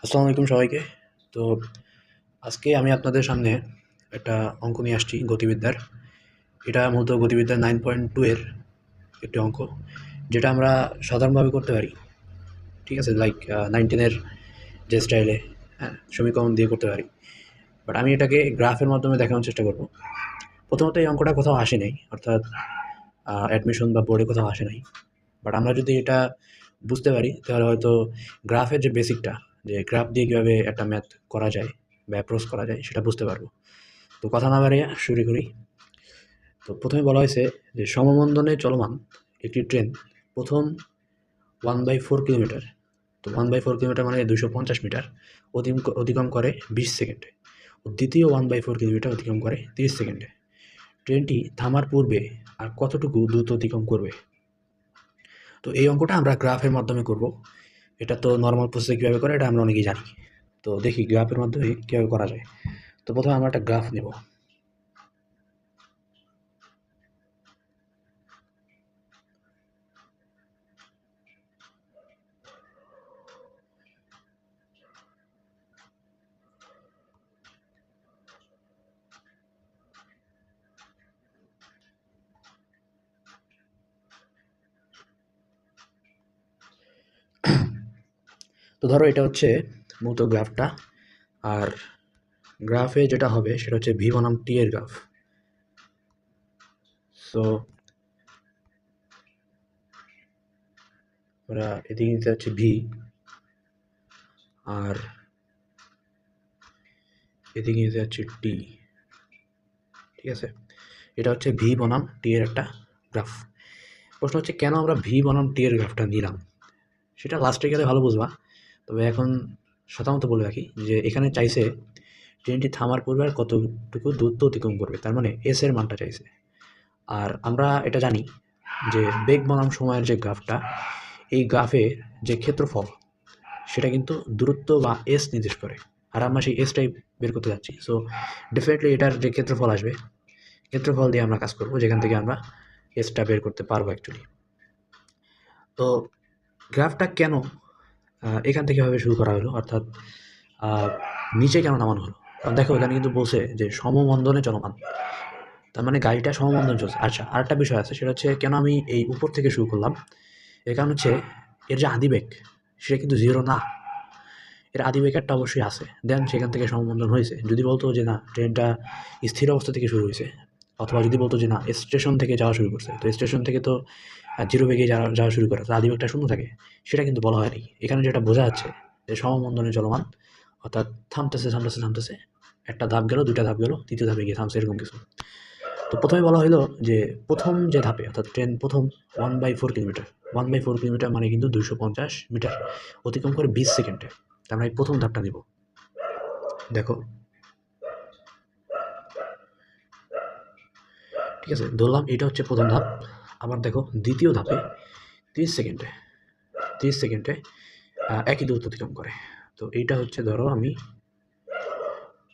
আসসালামু আলাইকুম সবাইকে। তো আজকে আমি আপনাদের সামনে একটা অঙ্ক নিয়ে আসছি গতিবিদ্যার। এটা মূলত গতিবিদ্যার 9.2 এর একটি অঙ্ক, যেটা আমরা সাধারণভাবে করতে পারি। ঠিক আছে? লাইক 9-10 এর যে স্টাইলে, হ্যাঁ, সমীকরণ দিয়ে করতে পারি। বাট আমি এটাকে গ্রাফের মাধ্যমে দেখানোর চেষ্টা করব। প্রথমত এই অঙ্কটা কোথাও আসে নাই, অর্থাৎ অ্যাডমিশন বা বোর্ডে কোথাও আসে নাই। বাট আমরা যদি এটা বুঝতে পারি তাহলে হয়তো গ্রাফের যে বেসিকটা, যে গ্রাফ দিয়ে কীভাবে একটা ম্যাথ করা যায় বা অ্যাপ্রোচ করা যায় সেটা বুঝতে পারবো। তো কথা না বাড়িয়ে শুরু করি। তো প্রথমে বলা হয়েছে যে সমমন্দনে চলমান একটি ট্রেন প্রথম 1/4 কিলোমিটার, তো 1/4 কিলোমিটার মানে 250 মিটার অতিক্রম করে 20 সেকেন্ডে, ও দ্বিতীয় 1/4 কিলোমিটার অতিক্রম করে 30 সেকেন্ডে। ট্রেনটি থামার পূর্বে আর কতটুকু দ্রুত অতিক্রম করবে? তো এই অঙ্কটা আমরা গ্রাফের মাধ্যমে করব। এটা তো নর্মাল প্রসেসে কীভাবে করে এটা আমরা অনেকেই জানি। তো দেখি গ্রাফের মাধ্যমে কীভাবে করা যায়। তো প্রথমে আমরা একটা গ্রাফ নেব। তো ধরো এটা হচ্ছে মূলত গ্রাফটা, আর গ্রাফে যেটা হবে সেটা হচ্ছে ভি বনাম টি এর গ্রাফ। সো আমরা এদিকে নিতে যাচ্ছি ভি, আর এদিকে নিতে যাচ্ছি টি। ঠিক আছে? এটা হচ্ছে ভি বনাম টি এর একটা গ্রাফ। প্রশ্ন হচ্ছে কেন আমরা ভি বনাম টি এর গ্রাফটা নিলাম, সেটা লাস্টে গেলে ভালো বুঝবা। তবে এখন সাধারণত বলে রাখি যে এখানে চাইছে ট্রেনটি থামার পূর্বে আর কতটুকু দূরত্ব অতিক্রম করবে, তার মানে এস এর মানটা চাইছে। আর আমরা এটা জানি যে বেগ বনাম সময়ের যে গ্রাফটা, এই গ্রাফে যে ক্ষেত্রফল সেটা কিন্তু দূরত্ব বা এস নির্দেশ করে, আর আমরা সেই এসটাই বের করতে যাচ্ছি। সো ডেফিনেটলি এটার যে ক্ষেত্রফল আসবে, ক্ষেত্রফল দিয়ে আমরা কাজ করবো, যেখান থেকে আমরা এসটা বের করতে পারবো অ্যাকচুয়ালি। তো গ্রাফটা কেন এখান থেকে এভাবে শুরু করা হলো, অর্থাৎ নিচে কেন নামানো হলো? কারণ দেখো এখানে কিন্তু বলছে যে সমমন্দনে চলমান, তার মানে গাড়িটা সমমন্দন চলছে। আচ্ছা, আরেকটা বিষয় আছে, সেটা হচ্ছে কেন আমি এই উপর থেকে শুরু করলাম। এর কারণ হচ্ছে এর যে আদিবেগ সেটা কিন্তু জিরো না, এর আদিবেগ একটা অবশ্যই আছে, দেন সেখান থেকে সমমন্দন হয়েছে। যদি বলতো যে না ট্রেনটা স্থির অবস্থা থেকে শুরু হয়েছে, অথবা যদি বলতো যে না স্টেশন থেকে যাওয়া শুরু করছে, তো স্টেশন থেকে তো জিরো বেগে যাওয়া শুরু করে, তো আদিবেগটা শূন্য থাকে, সেটা কিন্তু বলা হয়নি। এখানে যেটা বোঝা যাচ্ছে যে সমমন্দনে চলমান, অর্থাৎ থামতেছে থামতেছে থামতেছে, একটা ধাপ গেল, দুইটা ধাপ গেল, তৃতীয় ধাপে গিয়ে থামছে, এরকম কিছু। তো প্রথমে বলা হলো যে প্রথম যে ধাপে, অর্থাৎ ট্রেন প্রথম 1/4 কিলোমিটার, 1/4 কিলোমিটার মানে কিন্তু 250 মিটার অতিক্রম করে 20 সেকেন্ডে। আমরা এই প্রথম ধাপটা নিব। দেখো, ঠিক আছে, ধরলাম এটা হচ্ছে প্রথম ধাপ। আবার দেখো দ্বিতীয় ধাপে 30 সেকেন্ডে, 30 সেকেন্ডে একই দূরত্ব অতিক্রম করে। তো এইটা হচ্ছে ধরো আমি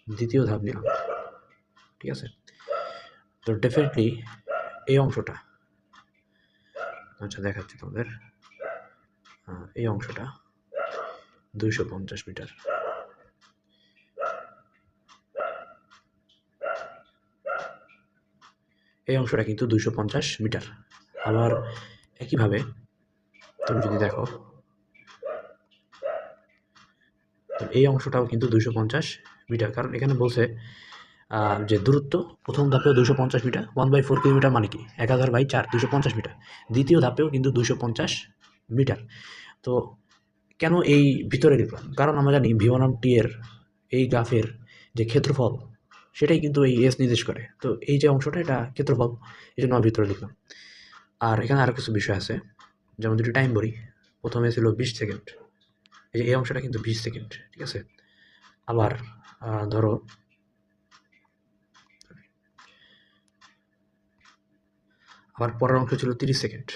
দ্বিতীয় ধাপ নিলাম। ঠিক আছে? তো ডেফিনেটলি এই অংশটা, আচ্ছা দেখাচ্ছি তোমাদের, এই অংশটা 250 মিটার। এই অংশটা কিন্তু 250 মিটার। আবার একইভাবে তুমি যদি দেখো, তো এই অংশটাও কিন্তু 250 মিটার, কারণ এখানে বলছে যে দূরত্ব প্রথম ধাপেও 250 মিটার, 1/4 কিলোমিটার মানে কি 1000/4, 250 মিটার। দ্বিতীয় ধাপেও কিন্তু 250 মিটার। তো কেন এই ভিতরে লিখলাম? কারণ আমরা জানি ভি বনাম টি এর এই গ্রাফের যে ক্ষেত্রফল সেটাই কিন্তু এই এস নির্দেশ করে। তো এই যে অংশটা এটা ক্ষেত্রফল, এই জন্য ভিতরে লিখলাম। আর এখানে আরও কিছু বিষয় আছে, যেমন যদি টাইম বলি, প্রথমে ছিল 20 সেকেন্ড, এই যে এই অংশটা কিন্তু 20 সেকেন্ড। ঠিক আছে? আবার ধরো আবার পরের অংশ ছিল 30 সেকেন্ড।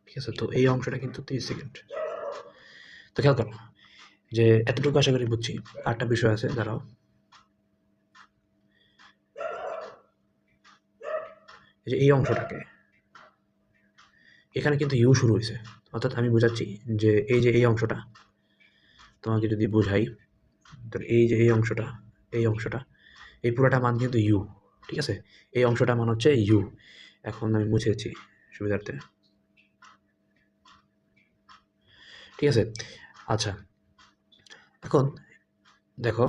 ঠিক আছে? তো এই অংশটা কিন্তু 30 সেকেন্ড। তো খেয়াল করো যে এতটুকু আশা করি বুঝছি। আরেকটা বিষয় আছে, দাঁড়াও, এই যে এই অংশটাকে, এখানে কিন্তু ইউ শুরু হয়েছে, অর্থাৎ আমি বোঝাচ্ছি যে এই যে এই অংশটা, তোমাকে যদি বোঝাই, তো এই যে এই অংশটা এই পুরোটা মান কিন্তু ইউ, ঠিক আছে? এই অংশটা মান হচ্ছে ইউ। এখন আমি মুছেছি সুবিধার্থে, ঠিক আছে? আচ্ছা, এখন দেখো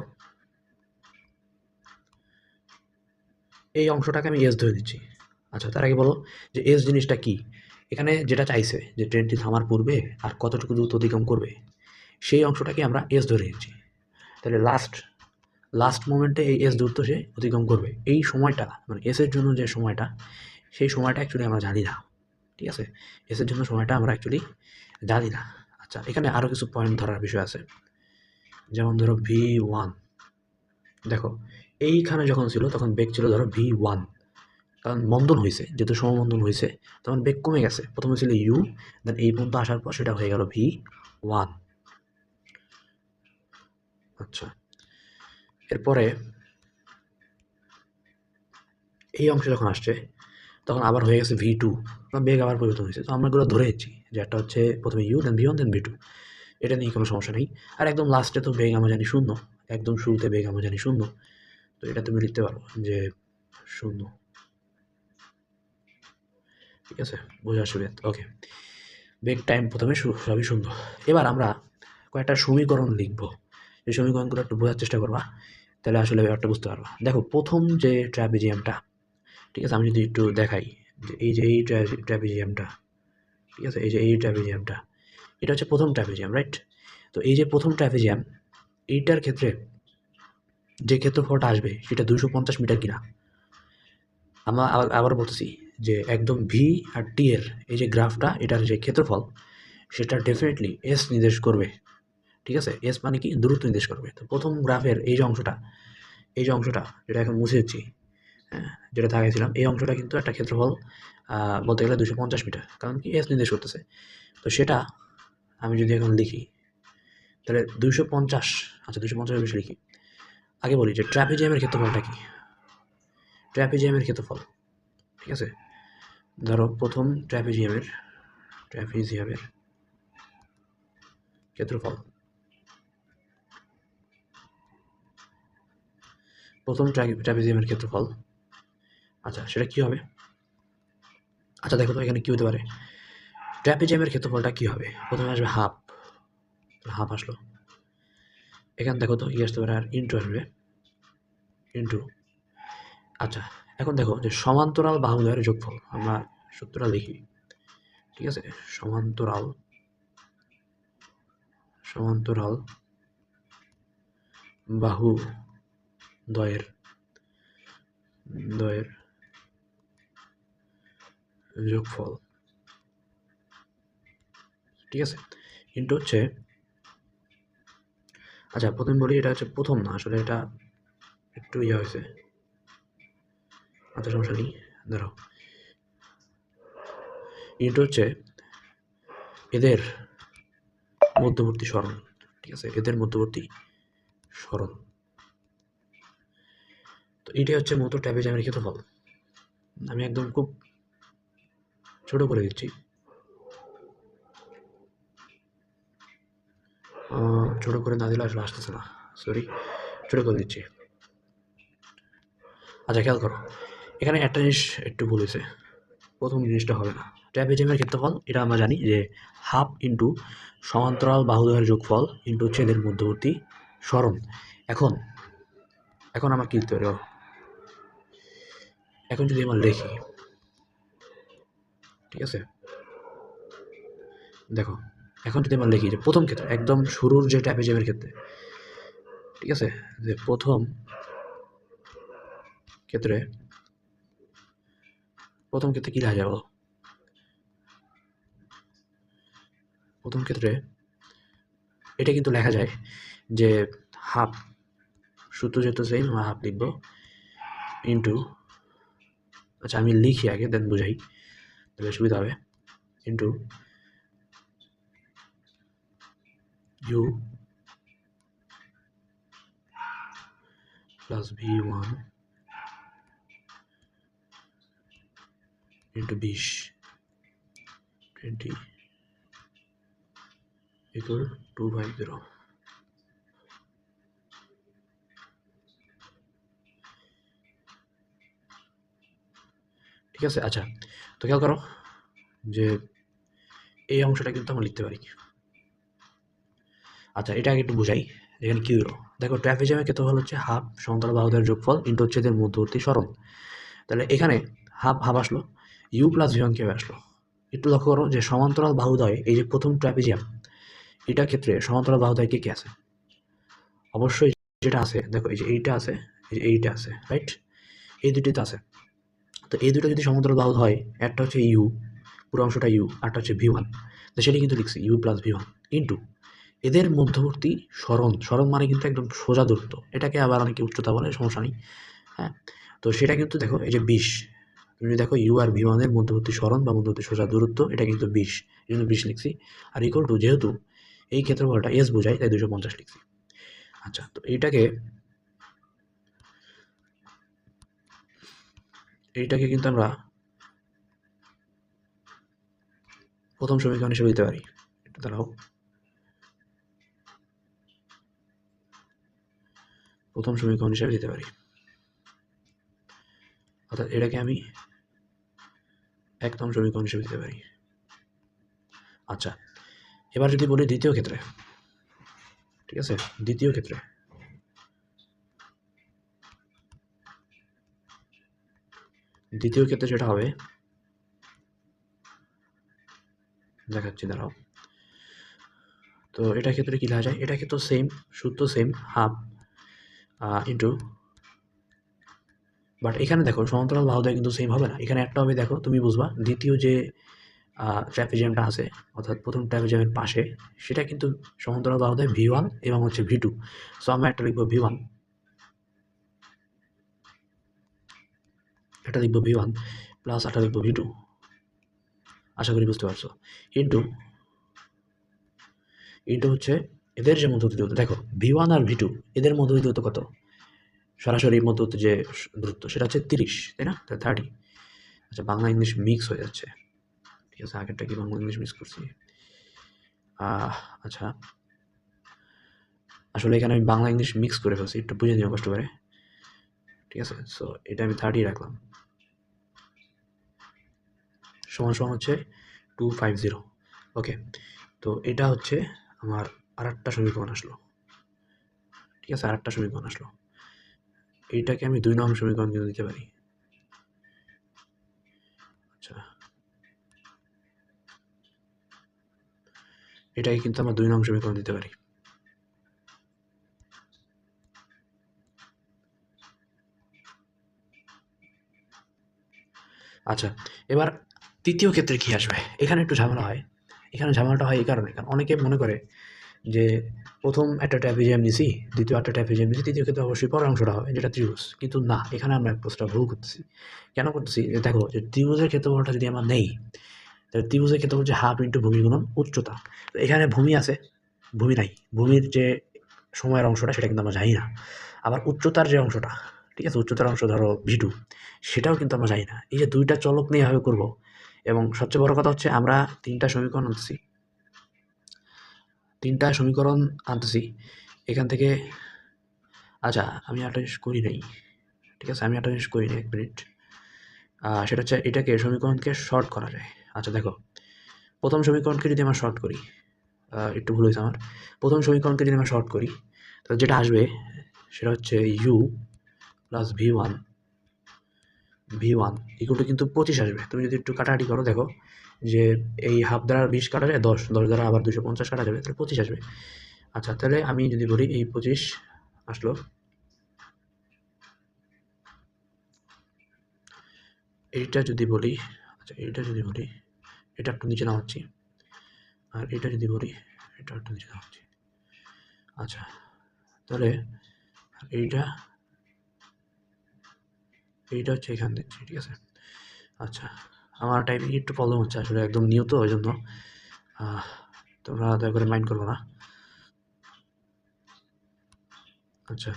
এই অংশটাকে আমি এস ধরে দিচ্ছি। আচ্ছা, তার আগে বলো যে এস জিনিসটা কি? এখানে যেটা চাইছে যে ট্রেনটি থামার পূর্বে আর কতটুকু দ্রুত অতিক্রম করবে, সেই অংশটাকে আমরা এস ধরে নিচ্ছি। তাহলে লাস্ট মোমেন্টে এই এস দূরত্ব সে অতিক্রম করবে। এই সময়টা মানে এসের জন্য যে সময়টা, সেই সময়টা অ্যাকচুয়ালি আমরা জানি না, ঠিক আছে? এসের জন্য সময়টা আমরা অ্যাকচুয়ালি জানি না। আচ্ছা, এখানে আরও কিছু পয়েন্ট ধরার বিষয় আছে। যেমন ধরো V1, দেখো এইখানে যখন ছিল তখন বেগ ছিল ধরো V1, কারণ মন্দন হয়েছে, যেহেতু সমমন্দন হয়েছে তখন বেগ কমে গেছে। প্রথমে ছিল ইউ, দেন এই পর্যন্ত আসার পর সেটা হয়ে গেল V1। আচ্ছা, এরপরে এই অংশে যখন আসছে তখন আবার হয়ে গেছে V2, বেগ আবার পরিবর্তন হয়েছে। তো আমরা এগুলো ধরে নিচ্ছি যে একটা হচ্ছে প্রথমে you, then V1, then V2, এটা নিয়ে কোনো সমস্যা নেই। আর একদম লাস্টে তো বেগ আমরা জানি শূন্য, একদম শুরুতে বেগ আমরা জানি শূন্য, তো এটা তুমি লিখতে পারো যে শূন্য, ঠিক আছে? বোঝার সুবিধা, ওকে। বেগ টাইম প্রথমে সবই শূন্য। এবার আমরা কয়েকটা সমীকরণ লিখব, এই সমীকরণগুলো একটু বোঝার চেষ্টা করবা, তাহলে আসলে ব্যাপারটা বুঝতে পারবা। দেখো প্রথম যে ট্র্যাপিজিয়ামটা, ঠিক আছে, আমি যদি একটু দেখাই যে এই ট্র্যাপিজিয়ামটা, ঠিক আছে, এই যে এই ট্র্যাপিজিয়ামটা, এটা হচ্ছে প্রথম ট্র্যাপিজিয়াম, রাইট? তো এই যে প্রথম ট্র্যাপিজিয়াম, এইটার ক্ষেত্রে যে ক্ষেত্রফলটা আসবে সেটা 250 মিটার কিনা। আমরা আবার বলতেছি যে একদম ভি আর টি এর এই যে গ্রাফটা, এটার যে ক্ষেত্রফল সেটা ডেফিনেটলি এস নির্দেশ করবে, ঠিক আছে? এস মানে কি? দূরত্ব নির্দেশ করবে। তো প্রথম গ্রাফের এই যে অংশটা যেটা এখন মুছে দিচ্ছি, হ্যাঁ, যেটা দেখাইছিলাম, এই অংশটা কিন্তু একটা ক্ষেত্রফল বলতে গেলে 250 মিটার, কারণ কি এস নির্দেশ করতেছে। তো সেটা আমি যদি এখন লিখি তাহলে 250, আচ্ছা 250 বেশি লিখি। আগে বলি যে ট্র্যাপিজিয়ামের ক্ষেত্রফলটা কি? ট্র্যাপিজিয়ামের ক্ষেত্রফল, ঠিক আছে? ধরো প্রথম ট্র্যাপিজিয়ামের ক্ষেত্রফল, প্রথম ট্র্যাপিজিয়ামের ক্ষেত্রফল, আচ্ছা সেটা কি হবে? আচ্ছা দেখো তো এখানে কি হতে পারে, ট্র্যাপিজিয়ামের ক্ষেত্রফলটা কি হবে? প্রথমে আসবে হাফ আসলো, এখানে দেখো তো কি আসতে পারে, আর ইন্টু আসবে, ইন্টু। আচ্ছা, এখন দেখো যে সমান্তরাল বাহুদ্বয়ের যোগফল, আমরা সূত্রটা লিখি, ঠিক আছে? সমান্তরাল বাহু দ্বয়ের যোগফল, ঠিক আছে, ইন্টু হচ্ছে, আচ্ছা প্রথম বলি এটা হচ্ছে প্রথম না, আসলে এটা একটু ইয়ে হয়েছে, আচ্ছা সমস্যা নেই, ধরো ইন্টু হচ্ছে এদের মধ্যবর্তী সরণ, ঠিক আছে? এদের মধ্যবর্তী সরণ, তো এটাই হচ্ছে মূলত ট্র্যাপিজিয়ামের ক্ষেত্রফল। আমি একদম খুব ছোট করে দিচ্ছি, ছোট করে না দিলে আসলে আসতেছে না, সরি, ছোট করে দিচ্ছি। আচ্ছা খেয়াল করো, এখানে একটা জিনিস একটু ভুল হয়েছে, প্রথম জিনিসটা হবে না। ট্র্যাপিজিয়ামের ক্ষেত্রফল এটা আমরা জানি যে হাফ ইন্টু সমান্তরাল বাহুদ্বয়ের যোগফল ইন্টু হচ্ছে এদের মধ্যবর্তী সরণ। এখন আমার কি লিখতে পারি, এখন যদি আমার লিখি, ঠিক আছে, দেখো এখন যদি আমরা লিখি যে প্রথম ক্ষেত্রে একদম শুরুর যে ট্র্যাপিজিয়ামের ক্ষেত্রে, ঠিক আছে, যে প্রথম ক্ষেত্রে কি লেখা যাবে? প্রথম ক্ষেত্রে এটা কিন্তু লেখা যায় যে হাফ, সূত্র যেহেতু সেম আমরা হাফ লিখবো, ইন্টু, আচ্ছা আমি লিখি আগে দেন বুঝাই তাহলে সুবিধা হবে, into u plus V1 into 20 equal 250, ঠিক আছে? আচ্ছা, তো খেয়াল করো যে এই অংশটা কিন্তু আমরা লিখতে পারি। আচ্ছা, এটা আগে একটু বুঝাই। এখানে কি হলো দেখো, ট্রাপিজিয়ামের ক্ষেত্রফল হচ্ছে হাফ সমান্তরাল বাহুদের যোগফল ইন্টু হচ্ছে এদের মধ্যবর্তী সরণ। তাহলে এখানে হাফ হাফ আসলো, ইউ প্লাস ভি ওয়ান কীভাবে আসলো? একটু লক্ষ্য করো যে সমান্তরাল বাহুদ্বয়, এই যে প্রথম ট্রাপিজিয়াম, এটার ক্ষেত্রে সমান্তরাল বাহুদ্বয় কে কে আছে? অবশ্যই যেটা আছে দেখো, এই যে এইটা আছে, এই যে এইটা আছে, রাইট? এই দুটি তো আছে। তো এই দুটো যদি সমান্তরাল বাহু হয়, একটা হচ্ছে ইউ, পুরো অংশটা ইউ, আরটা হচ্ছে ভি ওয়ান। তো সেটা কিন্তু লিখছি u plus v one into এদের মধ্যবর্তী সরণ। সরণ মানে কিন্তু একদম সোজা দূরত্ব, এটাকে আবার অনেকে উচ্চতা বলে, সমস্যা নেই। হ্যাঁ, তো সেটা কিন্তু দেখো এই যে 20, তুমি যদি দেখো ইউ আর ভি ওয়ানের মধ্যবর্তী সরণ বা মধ্যবর্তী সোজা দূরত্ব, এটা কিন্তু 20, এই জন্য 20 লিখছি। আর ইকুয়াল টু, যেহেতু এই ক্ষেত্রফলটা এস বোঝায় তাই 250 লিখছি। আচ্ছা, তো এইটাকে কিন্তু আমরা প্রথম সমীকরণ হিসেবে দিতে পারি। একটু দাঁড়াও, প্রথম সমীকরণ হিসেবে দিতে পারি, অর্থাৎ এটাকে আমি একদম সমীকরণ হিসেবে দিতে পারি। আচ্ছা, এবার যদি বলি দ্বিতীয় ক্ষেত্রে, ঠিক আছে, দ্বিতীয় ক্ষেত্রে যেটা হবে দেখাচ্ছি, দাঁড়াও। তো এটার ক্ষেত্রে কি লেখা যায়? এটা ক্ষেত্রে সেম সূত্র, সেম হাফ ইন্টু, বাট এখানে দেখো সমান্তরাল বাহুদ্বয় কিন্তু সেম হবে না, এখানে একটা হবে, দেখো তুমি বুঝবা, দ্বিতীয় যে ট্র্যাপিজিয়ামটা আছে, অর্থাৎ প্রথম ট্র্যাপিজিয়ামের পাশে, সেটা কিন্তু সমান্তরাল বাহুদ্বয় ভি ওয়ান এবং হচ্ছে ভি টু। সো আমরা একটা লিখবো ভি ওয়ান, এটা লিখবো ভি ওয়ান প্লাস একটা লিখবো ভি টু, আশা করি বুঝতে পারছো। ইন্টু হচ্ছে এদের যে মধ্যবর্তী দূরত্ব, দেখো ভি ওয়ান আর ভি টু, এদের মধ্যবর্তী দূরত্ব কত? সরাসরি মধ্যবর্তী যে দূরত্ব সেটা হচ্ছে 30, তাই না? 30। আচ্ছা, বাংলা ইংলিশ মিক্স হয়ে যাচ্ছে, ঠিক আছে, আগেরটা কি বাংলা ইংলিশ মিক্স করছি? আচ্ছা, আসলে এখানে আমি বাংলা ইংলিশ মিক্স করে ফেলছি, একটু বুঝে নিও কষ্ট করে, ঠিক আছে? সো এটা আমি 30 রাখলাম, সমান সমান হচ্ছে 250। ওকে, তো এটা হচ্ছে আমার আরেকটা সমীকরণ আসলো, ঠিক আছে, আরেকটা সমীকরণ আসলো। এইটাকে আমি 2 নং সমীকরণ কিন্তু দিতে পারি। আচ্ছা, এটাকে কিন্তু আমরা 2 নং সমীকরণ দিতে পারি। আচ্ছা, এবার তৃতীয় ক্ষেত্রে কি আসবে? এখানে একটু ঝামেলা হয়। এখানে ঝামেলাটা হয় এই কারণে, কারণ অনেকে মনে করে যে প্রথম একটা ট্র্যাপিজিয়াম নিছি, দ্বিতীয় একটা ট্র্যাপিজিয়াম নিছি, তৃতীয় ক্ষেত্রে অবশ্যই পরের অংশটা হবে যেটা ত্রিভুজ। কিন্তু না, এখানে আমরা অ্যাপ্রোচটা ভুল করতেছি। কেন করতেছি? যে দেখো, যে ত্রিভুজের ক্ষেত্রফলটা যদি আমরা নেই, তাহলে ত্রিভুজের ক্ষেত্রফল হচ্ছে হাফ ইন্টু ভূমি গুণন উচ্চতা। তো এখানে ভূমি আছে, ভূমি নাই। ভূমির যে সময়ের অংশটা সেটা কিন্তু আমরা জানি না। আবার উচ্চতার যে অংশটা, ঠিক আছে, উচ্চতার অংশ ধরো ভি2, সেটাও কিন্তু আমরা জানি না। এই যে 2টা চলক নিয়ে এভাবে করবো, এবং সবচেয়ে বড় কথা হচ্ছে আমরা 3টা সমীকরণ আনতেছি, 3টা সমীকরণ আনতেছি এখান থেকে। আচ্ছা, আমি একটা জিনিস করি নাই, ঠিক আছে, আমি একটা জিনিস করি নাই, 1 মিনিট। সেটা হচ্ছে এটাকে সমীকরণকে শর্ট করা যায়। আচ্ছা দেখো, প্রথম সমীকরণকে যদি আমরা শর্ট করি, একটু ভুল হয়েছে আমার, প্রথম সমীকরণকে যদি আমরা শর্ট করি, তাহলে যেটা আসবে সেটা হচ্ছে u plus v one equal to কিন্তু 25 আসবে। তুমি যদি একটু কাটাকাটি করো, দেখো যে এই হাফ দ্বারা 20 কাটা যায়, 10 দ্বারা আবার 250 কাটা যাবে, তাহলে 25 আসবে। আচ্ছা, তাহলে আমি যদি বলি এই 25 আসলো, এইটা যদি বলি, আচ্ছা এইটা যদি বলি, এটা একটু নিচে নামাচ্ছি, আর এটা যদি বলি, এটা একটু নিচে নামাচ্ছি। আচ্ছা, তাহলে এইটা হচ্ছে এখান দিচ্ছি, ঠিক আছে। আচ্ছা, আমার টাইপিং একটু প্রবলেম হচ্ছে, আসলে একদম নিউ তো, ওই জন্য তোমরা দয়া করে মাইন্ড করবো না। আচ্ছা,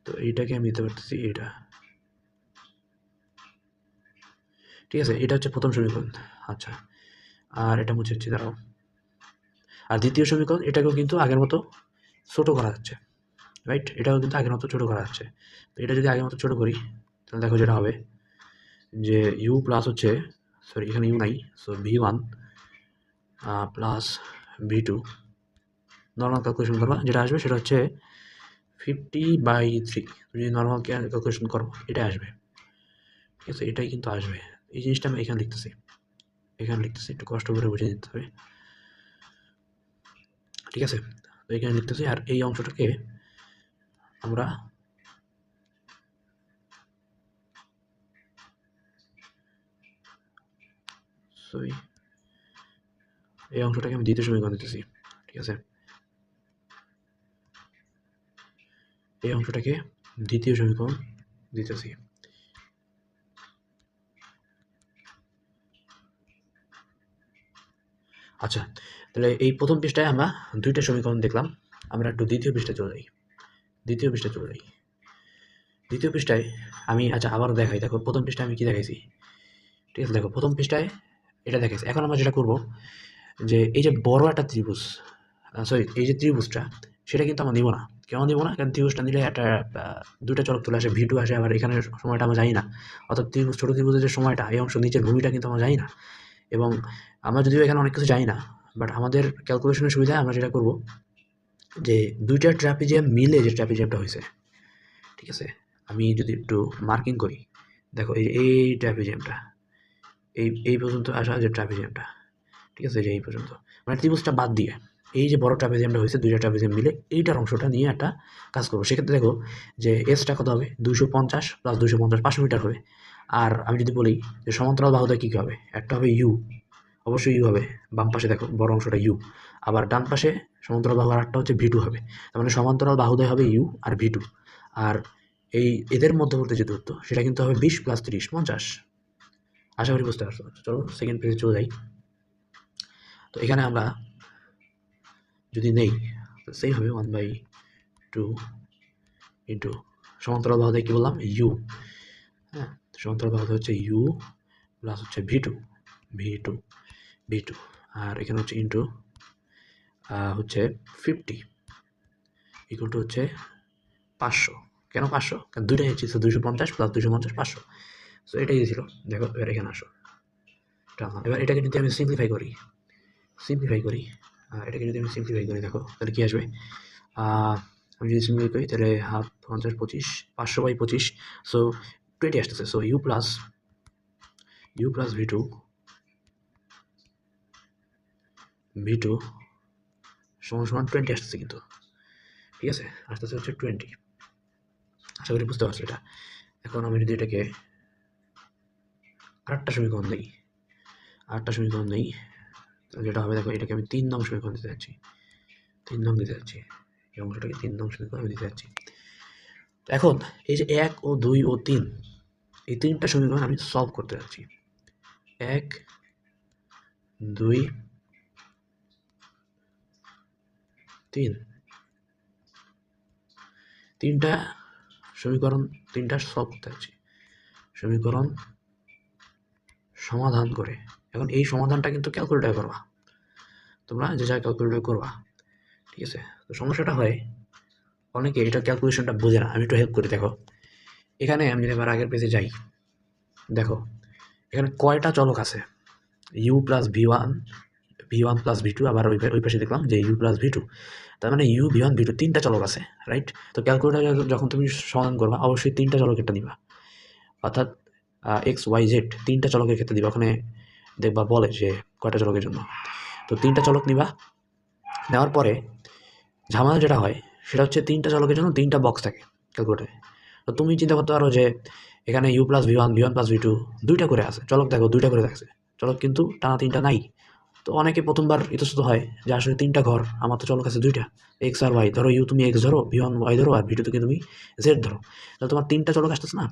তো এইটাকে আমি দিতে পারতেছি, এটা ঠিক আছে, এটা হচ্ছে প্রথম সমীকরণ। আচ্ছা, আর এটা মুছে হচ্ছে, দাঁড়াও। আর দ্বিতীয় সমীকরণ, এটাকেও কিন্তু আগের মতো ছোট করা যাচ্ছে, রাইট? এটাও কিন্তু আগের মতো ছোট করা যাচ্ছে। তো এটা যদি আগের মতো ছোট করি, তাহলে দেখো যেটা হবে, যে ইউ প্লাস হচ্ছে, সরি এখানে ইউ নাই, so V1 plus V2 normal calculation করবা, যেটা আসবে সেটা হচ্ছে 50/3। যদি নর্মাল ক্যালকুলেশন করো এটা আসবে, ঠিক আছে, এটাই কিন্তু আসবে। এই জিনিসটা আমি এখানে লিখতেছি, একটু কষ্ট করে বুঝে নিতে হবে, ঠিক আছে। তো এখানে লিখতেছি, আর এই অংশটাকে আমরা সরি এই অংশটাকে আমি দ্বিতীয় সমীকরণ দিতেছি, ঠিক আছে, এই অংশটাকে দ্বিতীয় সমীকরণ দিতেছি। আচ্ছা, তাহলে এই প্রথম পৃষ্ঠায় আমরা দুইটা সমীকরণ দেখলাম, আমরা একটু দ্বিতীয় পৃষ্ঠায় চলে যাই। দ্বিতীয় পৃষ্ঠায় আমি আচ্ছা আবারও দেখাই, দেখো প্রথম পৃষ্ঠায় আমি কি দেখাইছি, ঠিক আছে। দেখো প্রথম পৃষ্ঠায় এটা দেখাইছি। এখন আমরা যেটা করব, যে এই যে বড় একটা ত্রিভুজ, সরি এই যে ত্রিভুজটা, সেটা কিন্তু আমরা নিব না। কেন নিব না? কারণ ত্রিভুজটা নিলে একটা দুইটা চলক চলে আসে, V2 আসে, আবার এখানে সময়টা আমরা জানি না। অর্থাৎ ত্রিভুজ, ছোটো ত্রিভুজের যে সময়টা, এই অংশ নিচের ভূমিটা কিন্তু আমরা জানি না। এবং আমরা যদিও এখানে অনেক কিছু জানি না, বাট আমাদের ক্যালকুলেশনের সুবিধায় আমরা যেটা করব, যে দুইটা ট্র্যাপিজিয়াম মিলে যে ট্র্যাপিজিয়ামটা হয়েছে, ঠিক আছে, আমি যদি একটু মার্কিং করি, দেখো এই ট্র্যাপিজিয়ামটা, এই পর্যন্ত আসা যে ট্র্যাপিজিয়ামটা, ঠিক আছে, যে এই পর্যন্ত, মানে ত্রিভুজটা বাদ দিয়ে এই যে বড় ট্র্যাপিজিয়ামটা হয়েছে, দুইটা ট্র্যাপিজিয়াম মিলে এইটার অংশটা নিয়ে একটা কাজ করবো। সেক্ষেত্রে দেখো যে এসটা কত হবে, 250 + 250 500 মিটার হবে। আর আমি যদি বলি যে সমান্তরাল বাহুটা কী হবে, একটা হবে ইউ, অবশ্যই ইউ হবে, বাম পাশে দেখো বড় অংশটা ইউ, আবার ডান পাশে সমান্তরাল বাহু আর একটা হচ্ছে V2 হবে। তার মানে সমান্তরাল বাহুদ্বয় হবে ইউ আর V2। আর এই এদের মধ্যবর্তী যে দূরত্ব, সেটা কিন্তু হবে 20 + 30 50। আশা করি বুঝতে পারছো। চলো সেকেন্ড পেজে চলে যাই। তো এখানে আমরা যদি নেই, সেই হবে 1/2 ইন্টু সমান্তরাল বাহুদ্বয় কী বললাম, ইউ, হ্যাঁ, সমান্তরাল বাহুদ্বয় হচ্ছে ইউ প্লাস হচ্ছে V2, আর এখানে হচ্ছে ইন্টু হচ্ছে 50 ইকুয়াল টু হচ্ছে 500। কেন 500? কারণ দুইটাই হচ্ছে 250 + 250 500। সো এটাই ছিল। দেখো এবার এখানে আসো, এবার এটাকে যদি আমি সিম্পলিফাই করি, এটাকে যদি আমি সিম্পলিফাই করি, দেখো তাহলে কী আসবে, আমি যদি সিম্পলিফাই করি তাহলে 1/2 50 25 500/25, সো 20 আসতেছে। সো ইউ প্লাস V2 সমান 20 আসতেছে কিন্তু, ঠিক আছে, আসতেছে হচ্ছে 20। আশা করি বুঝতে পারছো এটা। এখন আমি যদি এটাকে আরেকটা সমীকরণ দিই, যেটা হবে, দেখো এটাকে আমি 3 নং সমীকরণ দিতে যাচ্ছি, এই অংশটাকে 3 নং সমীকরণ আমি দিতে যাচ্ছি। এখন এই যে 1 ও 2 ও 3, এই তিনটা সমীকরণ আমি সলভ করতে যাচ্ছি। 1 2 3, তিনটা সমীকরণ, তিনটা সলভ করতে যাচ্ছি, সমীকরণ সমাধান করে। এখন এই সমাধানটা কিন্তু ক্যালকুলেটর করবা, তোমরা যে যা ক্যালকুলেটর করবা, ঠিক আছে। তো সমস্যাটা হয় অনেকে এটা ক্যালকুলেশনটা বোঝে না, আমি একটু হেল্প করি। দেখো এখানে আমি যদি আবার আগের পেজে যাই, দেখো এখানে কয়টা চলক আছে, you plus V1 plus V2, আবার ওই পাশে দেখলাম যে ইউ প্লাস V2, তার মানে ইউ V1 V2 তিনটা চলক আছে, রাইট। তো ক্যালকুলেটর যখন তুমি সমাধান করবা, অবশ্যই তিনটা চলকেরটা নিবা, অর্থাৎ XYZ তিনটা চলকের ক্ষেত্রে দিবা। ওখানে দেখবা বলে যে কয়টা চলকের জন্য, তো তিনটা চলক নিবা। নেওয়ার পরে ঝামেলা যেটা হয় সেটা হচ্ছে তিনটা চলকের জন্য তিনটা বক্স থাকে ক্যালকুলেটরে। তো তুমি চিন্তা করতে পারো যে এখানে you plus V1 plus V2 দুইটা করে আছে চলক, দেখো দুইটা করে থাকছে চলক, কিন্তু টানা তিনটা নাই। তো অনেকে প্রথমবার ইতস্তত হয় যে আসলে তিনটা ঘর, আমার তো চলক আছে দুইটা, এক্স আর ওয়াই। ধরো ইউ তুমি এক্স ধরো, V1 ওয়াই ধরো, আর V2 থেকে তুমি জেড ধরো, তাহলে তোমার তিনটা চলক আসতেছে না,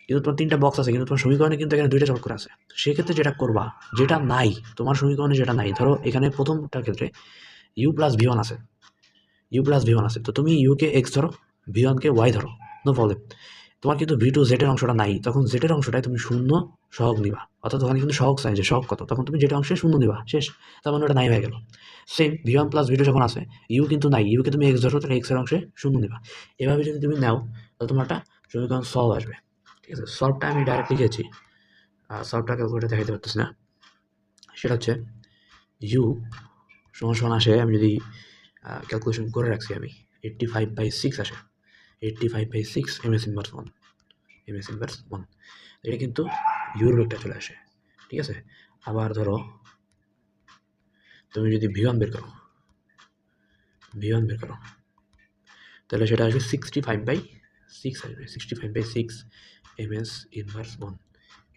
কিন্তু তোমার তিনটা বক্স আছে, কিন্তু তোমার সমীকরণে কিন্তু এখানে দুইটা চলক করে আছে। সেক্ষেত্রে যেটা করবা, যেটা নাই তোমার সমীকরণে, যেটা নাই, ধরো এখানে প্রথমটার ক্ষেত্রে ইউ প্লাস V1 আছে, তো তুমি ইউকে এক্স ধরো, V1কে ওয়াই ধরো, নো প্রবলেম। তোমার কিন্তু V2 জেডের অংশটা নাই, তখন জেডের অংশটায় তুমি শূন্য সহগ নিবা, অর্থাৎ ওখানে কিন্তু সহগ চাই, যে সহগ কত, তখন তুমি জেডের অংশে শূন্য নিবা, শেষ। তার মানে ওটা নাই হয়ে গেল। সেম V1 প্লাস V2 যখন আছে, ইউ কিন্তু নাই, ইউকে তুমি এক্স ধরো, তাহলে এক্সের অংশে শূন্য নিবা। এভাবে যদি তুমি নাও, তাহলে তোমার একটা সমীকরণ সলভ আসবে, ঠিক আছে। সলভটা আমি ডাইরেক্ট লিখেছি, সলভটা ক্যালকুলেটর দেখাইতে পারতেছি না। সেটা হচ্ছে ইউ সমান সমান আসে, আমি যদি ক্যালকুলেশন করে রাখছি আমি 85/6 আসে, 85/6 এমএস ইনভার্স 1, এমএস ইনভার্স 1। এটা কিন্তু ইউর বেগটা চলে আসে, ঠিক আছে। আবার ধরো তুমি যদি ভি ওয়ান বের করো, তাহলে সেটা আসবে 65/6 আসবে, 65/6 এমএস ইনভার্স 1।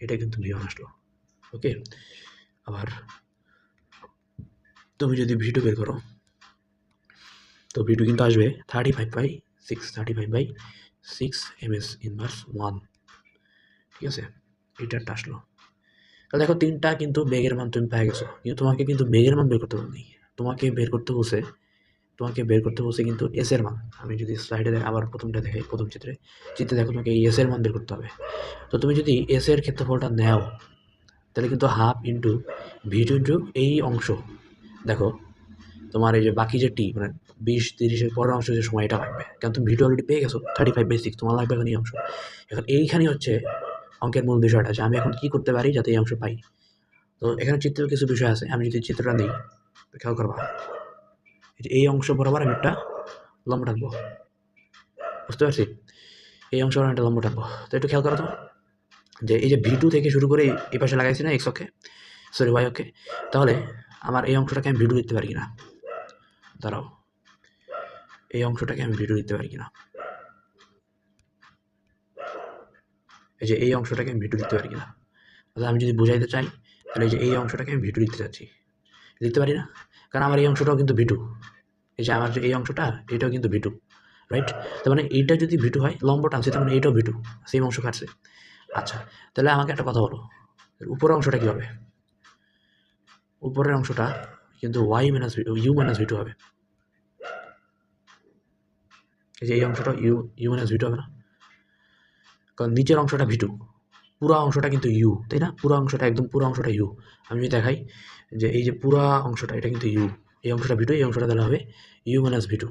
এটা কিন্তু ভি ওয়ান আসলো, ওকে। আবার তুমি যদি ভি টু বের করো, তো ভি টু কিন্তু আসবে 35/6 এমএস ইনভার্স 1, ঠিক আছে। এটারটা আসলো। তাহলে দেখো তিনটা কিন্তু বেগের মান তুমি পেয়ে গেছো, কিন্তু তোমাকে কিন্তু বেগের মান বের করতে বলেনি, তোমাকে বের করতে বলছে কিন্তু এস এর মান। আমি যদি স্লাইডে আবার প্রথমটা দেখাই, প্রথম চিত্রে দেখো তোমাকে এই এস এর মান বের করতে হবে। তো তুমি যদি এস এর ক্ষেত্রফলটা নেও, তাহলে কিন্তু half into v two into এই অংশ, দেখো তোমার এই যে বাকি যে টি মানে 20-30-এর পরের অংশ যে সময়টা লাগবে, কারণ তুমি ভি টু অলরেডি পেয়ে গেছো 35/6, তোমার লাগবে এখন এই অংশ। এখন এইখানেই হচ্ছে অঙ্কের মূল বিষয়টা, যে আমি এখন কী করতে পারি যাতে এই অংশ পাই। তো এখানে চিত্রের কিছু বিষয় আছে, আমি যদি চিত্রটা নিই খেয়াল করবা, এই অংশ বরাবর আমি একটা লম্ব টানবো, বুঝতে পারছি, এই অংশ বরাবর একটা লম্ব টানবো। তো একটু খেয়াল করো তো, যে এই যে ভি টু থেকে শুরু করে এই পাশে লাগাইছি না এক্স অক্ষে, সরি ওয়াই অক্ষে, তাহলে আমার এই অংশটাকে আমি ভি টু লিখতে পারি কিনা, দাঁড়াও, এই অংশটাকে আমি ভি টু লিখতে পারি কিনা, এই যে এই অংশটাকে আমি ভি টু লিখতে পারি কিনা। তাহলে আমি যদি বোঝাইতে চাই, তাহলে এই যে এই অংশটাকে আমি ভি টু লিখতে চাচ্ছি, লিখতে পারি না, কারণ আমার এই অংশটাও কিন্তু ভি টু, এই যে আমার যে এই অংশটা এটাও কিন্তু ভি টু, রাইট। তার মানে এইটা যদি ভি টু হয়, লম্ব টানছে, তার মানে এইটাও ভি টু, সেম অংশ কাটছে। আচ্ছা, তাহলে আমাকে একটা কথা বলো, উপরের অংশটা কী হবে? উপরের অংশটা কিন্তু y minus u minus V two হবে, এই যে এই অংশটা ইউ মাইনাস ভি টু হবে না, কারণ নিচের অংশটা ভি টু, পুরো অংশটা কিন্তু ইউ, তাই না? পুরো অংশটা একদম পুরো অংশটা ইউ। আমি যদি দেখাই যে এই যে পুরো অংশটা এটা কিন্তু ইউ, এই অংশটা ভি টু, এই অংশটা তাহলে হবে u minus V two,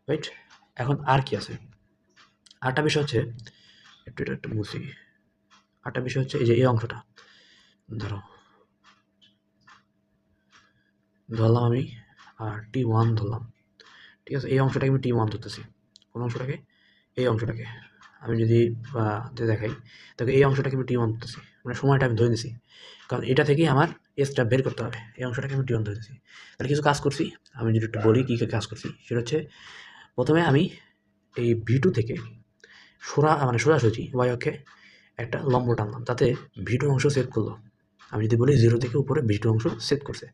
right. এখন আর কি আছে, আরেকটা বিষয় হচ্ছে, এটা একটু মুছি, আরেকটা বিষয় হচ্ছে এই যে এই অংশটা, ধরলাম আমি আর টি ওয়ান ধরলাম, ঠিক আছে। এই অংশটাকে আমি টি ওয়ান ধরতেছি, কোন অংশটাকে? এই অংশটাকে আমি যদি দেখাই, তাকে এই অংশটাকে আমি টি ওয়ান ধরতেছি, মানে সময়টা আমি ধরে নিছি, কারণ এটা থেকেই আমার এসটা বের করতে হবে। এই অংশটাকে আমি টি ওয়ান ধরেছি। তাহলে কিছু কাজ করছি, আমি যদি একটু বলি কী কাজ করছি, সেটা হচ্ছে প্রথমে আমি এই ভি টু থেকে সোজাসুজি ওয়াই অক্ষে একটা লম্ব টানলাম, তাতে ভি টু অংশ সেট করলো। আমি যদি বলি 0 থেকে উপরে ভি টু অংশ সেট করছে,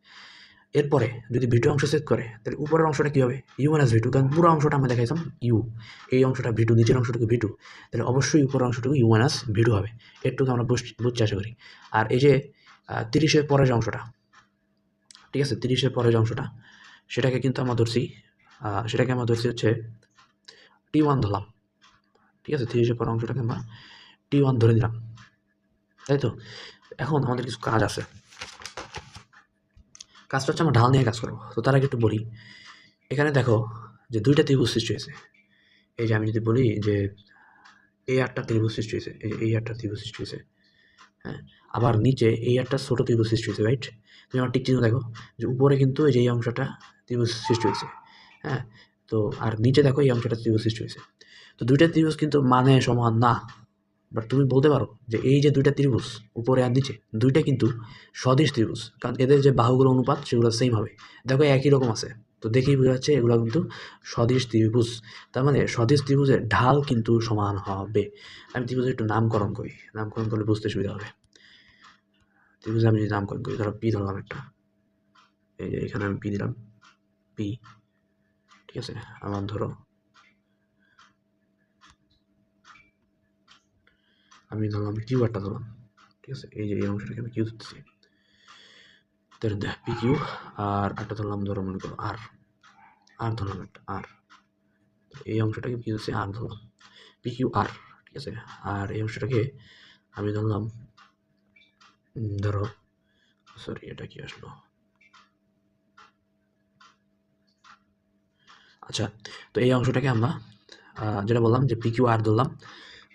এরপরে যদি ভি টু অংশ সেট করে, তাহলে উপরের অংশটা কী হবে? ইউ মাইনাস ভি টু, কারণ পুরো অংশটা আমরা দেখাইছিলাম ইউ, এই অংশটা ভি টু, নিচের অংশটুকু ভি টু, তাহলে অবশ্যই উপরের অংশটুকু ইউ মাইনাস ভি টু হবে। এরটুকু আমরা বুঝতে আশা করি। আর এই যে 30-এর পরের যে অংশটা, ঠিক আছে, 30-এর পরের যে অংশটা, সেটাকে কিন্তু আমরা ধরছি, হচ্ছে টি ওয়ান ধরলাম, ঠিক আছে। 30-এর পরের অংশটাকে আমরা টি ওয়ান ধরে নিলাম, তাই তো। এখন আমাদের কিছু কাজ আছে, কাজটা হচ্ছে আমরা ঢাল নিয়ে কাজ করবো। তো তার আগে একটু বলি, এখানে দেখো যে দুইটা ত্রিভুজ সৃষ্টি হয়েছে। এই যে আমি যদি বলি যে এই আটটা ত্রিভুজ সৃষ্টি হয়েছে, এই যে এই আটটা ত্রিভুজ সৃষ্টি হয়েছে, হ্যাঁ। আবার নিচে এই একটা ছোট ত্রিভুজ সৃষ্টি হয়েছে, রাইট। তুমি আমার টিক চিহ্ন দেখো, যে উপরে কিন্তু এই যে এই অংশটা ত্রিভুজ সৃষ্টি হয়েছে, হ্যাঁ। তো আর নিচে দেখো এই অংশটা ত্রিভুজ সৃষ্টি হয়েছে। তো দুইটা ত্রিভুজ কিন্তু মানে সমান না, বাট তুমি বলতে পারো যে এই যে দুইটা ত্রিভুজ উপরে আর নিচে, দুইটা কিন্তু সদিশ ত্রিভুজ, কারণ এদের যে বাহুগুলো অনুপাত সেগুলো সেম হবে, দেখো একই রকম আছে। তো দেখেই বোঝা যাচ্ছে এগুলো কিন্তু সদিশ ত্রিভুজ, তার মানে সদিশ ত্রিভুজের ঢাল কিন্তু সমান হবে। আমি ত্রিভুজের একটু নামকরণ করি, নামকরণ করলে বুঝতে সুবিধা হবে। ত্রিভুজে আমি যদি নামকরণ করি, ধরো পি ধরলাম একটা, এই যে এখানে আমি পি দিলাম, পি, ঠিক আছে। আমার ধরো আমি ধরলাম কিউ একটা ধরলাম, ঠিক আছে, এই যে এই অংশটাকে আমি কিউ ধরতেছি, পি কিউ। আর একটা ধরলাম, ধরো মনে করো আর, ধরলাম একটা আর, এই অংশটাকে কি হচ্ছে আর ধরলাম, পি কিউ আর, ঠিক আছে। আর এই অংশটাকে আমি ধরলাম, ধরো সরি এটা কি আসলো, আচ্ছা। তো এই অংশটাকে আমরা যেটা বললাম যে পি কিউ আর ধরলাম,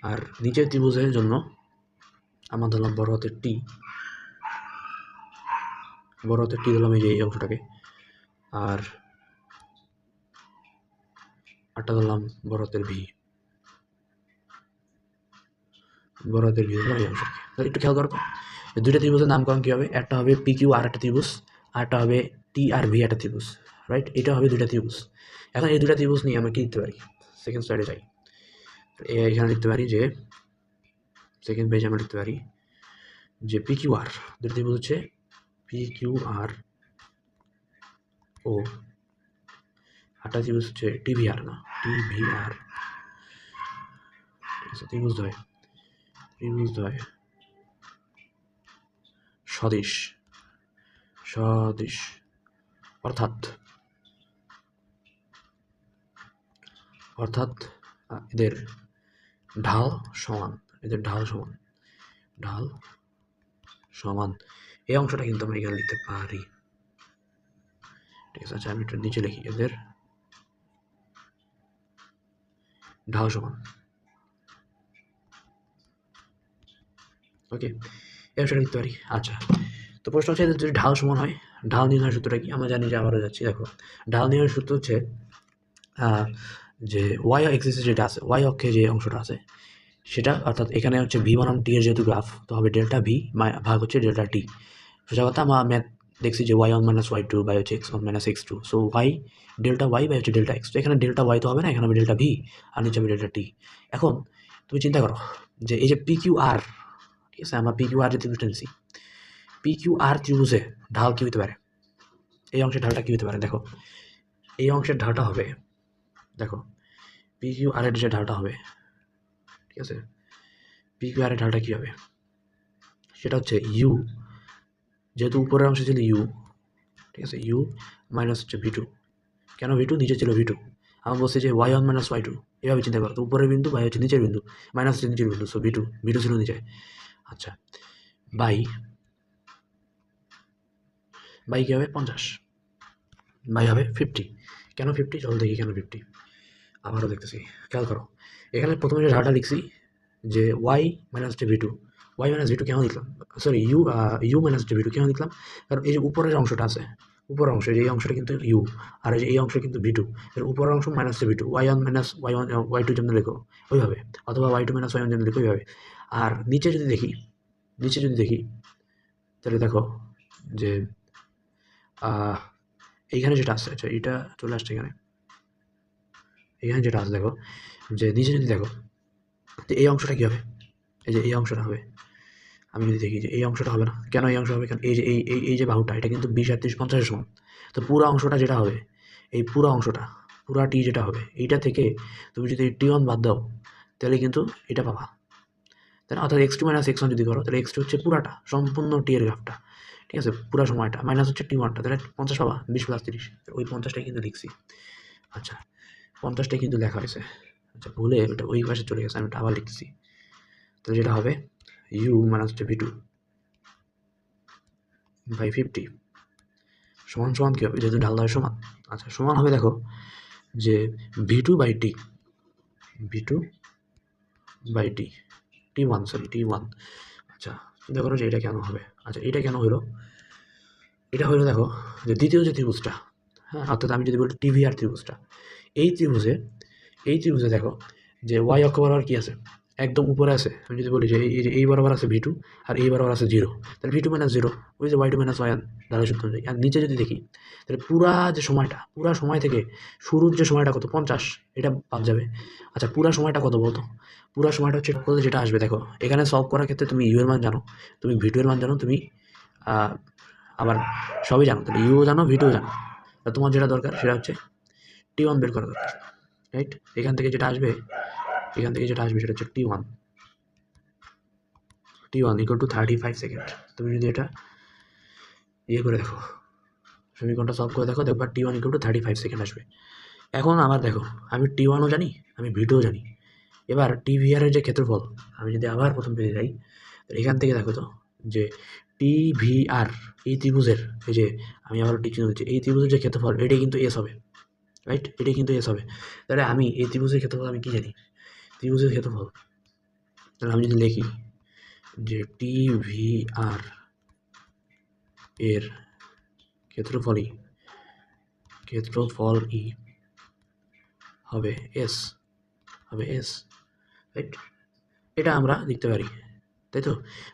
আর নিচের ত্রিভুজের জন্য আমার ধরলাম বড় হাতের টি, বড় হাতের টি ধরলাম এই যে এই অংশটাকে, আর আরটা ধরলাম বড় হাতের ভি, বড় হাতের ভি ধরলাম এই অংশটাকে। তাহলে একটু খেয়াল করো তো, এই দুইটা ত্রিভুজের নামকরণ কী হবে? একটা হবে পি কিউ আর একটা ত্রিভুজ, আরটা হবে টি আর ভি একটা ত্রিভুজ, রাইট? এটা হবে দুইটা ত্রিভুজ। এখন এই দুইটা ত্রিভুজ নিয়ে আমরা কী লিখতে পারি? সেকেন্ড স্লাইডে যাই, এখানে লিখতে পারি যে সেকেন্ড পেজে আমরা লিখতে পারি যে পি কিউ আর, দুটো ত্রিভুজ হচ্ছে পি কিউ আর ও, আরটা ত্রিভুজ হচ্ছে টিভিআর, না টিভিআর, ঠিক আছে? ত্রিভুজদ্বয় সদিশ, অর্থাৎ এদের ঢাল সমান, ঢাল সমান, এই অংশটা কিন্তু আমরা এখানে লিখতে পারি, ঠিক আছে? আচ্ছা, আমি একটু নিচে লিখি, এদের ঢাল সমান, ওকে? এই অংশটা লিখতে পারি। আচ্ছা, তো প্রশ্ন হচ্ছে এদের যদি ঢাল সমান হয়, ঢাল নির্ণয়ের সূত্রটা কি? আমরা জানি যে, আবারও যাচ্ছি, দেখো ঢাল নির্ণয়ের সূত্র হচ্ছে যে ওয়াই এক্সিসে যেটা আছে, ওয়াই অক্ষে যে অংশটা আছে সেটা, অর্থাৎ এখানে হচ্ছে ভি বনাম টি এর যেহেতু গ্রাফ, তো হবে ডেল্টা ভি ভাগ হচ্ছে ডেল্টা টি। সোজা কথা, আমরা ম্যাথ দেখছি যে Y one minus Y two by হচ্ছে X one minus X two, so Y delta Y by হচ্ছে ডেল্টা এক্স। তো এখানে ডেল্টা ওয়াই তো হবে না, এখানে হবে ডেল্টা ভি, আর নিচে হবে ডেল্টা টি। এখন তুমি চিন্তা করো যে এই যে পি কিউ আর, ঠিক আছে, আমরা পি কিউ আর যে ত্রিভুজটা নিচ্ছি, পি কিউ আর ত্রিভুজে ঢাল কী হতে পারে? এই অংশের ঢালটা কী হতে পারে? দেখো, এই অংশের ঢালটা হবে, দেখো পি কিউ আর এর যে ঢালটা হবে, ঠিক আছে, পি কিউ আর এর ঢালটা কী হবে? সেটা হচ্ছে ইউ, যেহেতু উপরের অংশে ছিল ইউ, ঠিক আছে, ইউ মাইনাস হচ্ছে ভি টু। কেন ভি টু? নিচে ছিল ভি টু। আমার বলছে যে Y one minus Y two, এভাবে চিন্তা করো, তো উপরের বিন্দু বাই হচ্ছে নিচের বিন্দু, মাইনাস হচ্ছে নিচের বিন্দু, সো ভি টু ছিল নিচে। আচ্ছা, বাই কী হবে? 50 বাই হবে 50। কেন 50? চল দেখি কেন 50, আবারও দেখতেছি, খেয়াল করো। এখানে প্রথমে যে ঢালটা লিখছি যে ওয়াই মাইনাস হচ্ছে v two, y minus V two কেন লিখলাম? সরি, ইউ মাইনাস হচ্ছে ভি টু কেন লিখলাম? কারণ এই যে উপরের অংশটা আছে, উপরের অংশ, এই অংশটা কিন্তু ইউ, আর এই অংশ কিন্তু ভি টু, এর উপরের অংশ minus V two, y one minus Y two যেমন লেখো ওইভাবে, অথবা y two minus y one যেমন লেখো ওইভাবে। আর নিচে যদি দেখি, তাহলে দেখো যে এইখানে যেটা আসছে, আচ্ছা এটা চলে আসছে এখানে যেটা আছে, দেখো যে নিচে যদি দেখো, তো এই অংশটা কী হবে? এই যে এই অংশটা হবে, আমি যদি দেখি যে এই অংশটা হবে না, কেন এই অংশ হবে? কারণ এই যে এই যে বাহুটা, এটা কিন্তু 20 আর 30 50-এর সমান। তো পুরো অংশটা যেটা হবে, এই পুরো অংশটা, পুরা টি যেটা হবে, এইটা থেকে তুমি যদি টি ওয়ান বাদ দাও, তাহলে কিন্তু এটা পাবা, তাই না? অর্থাৎ x two minus x one যদি করো, তাহলে এক্স টু হচ্ছে পুরাটা, সম্পূর্ণ টি এর গ্রাফটা, ঠিক আছে, পুরো সময়টা, মাইনাস হচ্ছে টি ওয়ানটা, তাহলে 50 পাবা, 20 + 30, ওই 50টাই কিন্তু লিখছি। আচ্ছা, 50টাই কিন্তু লেখা হয়েছে। আচ্ছা, ভুলে ওটা ওই পাশে চলে গেছে, আমি ওটা আবার লিখছি। তো যেটা হবে ইউ মাইনাস হচ্ছে ভি টু বাই 50 সমান কী হবে? যেহেতু ঢাল হয় সমান, আচ্ছা সমান হবে, দেখো যে v two by t, t one. আচ্ছা, চিন্তা করো যে এটা কেন হবে? আচ্ছা, এটা কেন হলো? এটা হলো, দেখো যে দ্বিতীয় যে ত্রিভুজটা, হ্যাঁ, অর্থাৎ আমি যদি বলি টিভিআর ত্রিভুজটা, এই ত্রিভুজে দেখো যে ওয়াই অক্ষ বরাবর কী আছে? একদম উপরে আছে। আমি যদি বলি যে এই বরাবর আছে ভি টু, আর এই বরাবর আছে 0, তাহলে ভি টু মাইনাস 0, ওই যে y two minus y one ঢালের সূত্র অনুযায়ী। আর নিচে যদি দেখি, তাহলে পুরা সময় থেকে শুরুর যে সময়টা কত? 50, এটা বাদ যাবে। আচ্ছা, পুরা সময়টা কত বলতো? পুরা সময়টা হচ্ছে কত, যেটা আসবে দেখো, এখানে সলভ করার ক্ষেত্রে তুমি ইউ এর মান জানো, তুমি ভি টু এর মান জানো, তুমি আবার সবই জানো, তাহলে ইউও জানো, ভি টুও জানো। তোমার যেটা দরকার সেটা হচ্ছে টি ওয়ান বের করা দরকার, রাইট? এখান থেকে যেটা আসবে সেটা হচ্ছে T one equal two 35 second. তুমি যদি এটা করে দেখো, সমীকরণটা সলভ করে দেখো, দেখবা T one equal two 35 second আসবে। এখন আবার দেখো, আমি টি ওয়ানও জানি, আমি ভি টুও জানি। এবার টিভিআর এর যে ক্ষেত্রফল, আমি যদি আবার প্রথম পেজে যাই, এখান থেকে দেখো তো যে টিভিআর এই ত্রিভুজের, এই যে আমি আবার টি চিহ্ন দিচ্ছি, এই ত্রিভুজের যে ক্ষেত্রফল, এটাই কিন্তু এস হবে, রাইট? এটাই কিন্তু এস হবে। তাহলে আমি এই ত্রিভুজের ক্ষেত্রফল আমি কী জানি? ত্রিভুজের ক্ষেত্রফল, তাহলে আমি যদি লিখি যে টি ভি আর এর ক্ষেত্রফলই হবে এস, রাইট? এটা আমরা লিখতে পারি, তাই তো?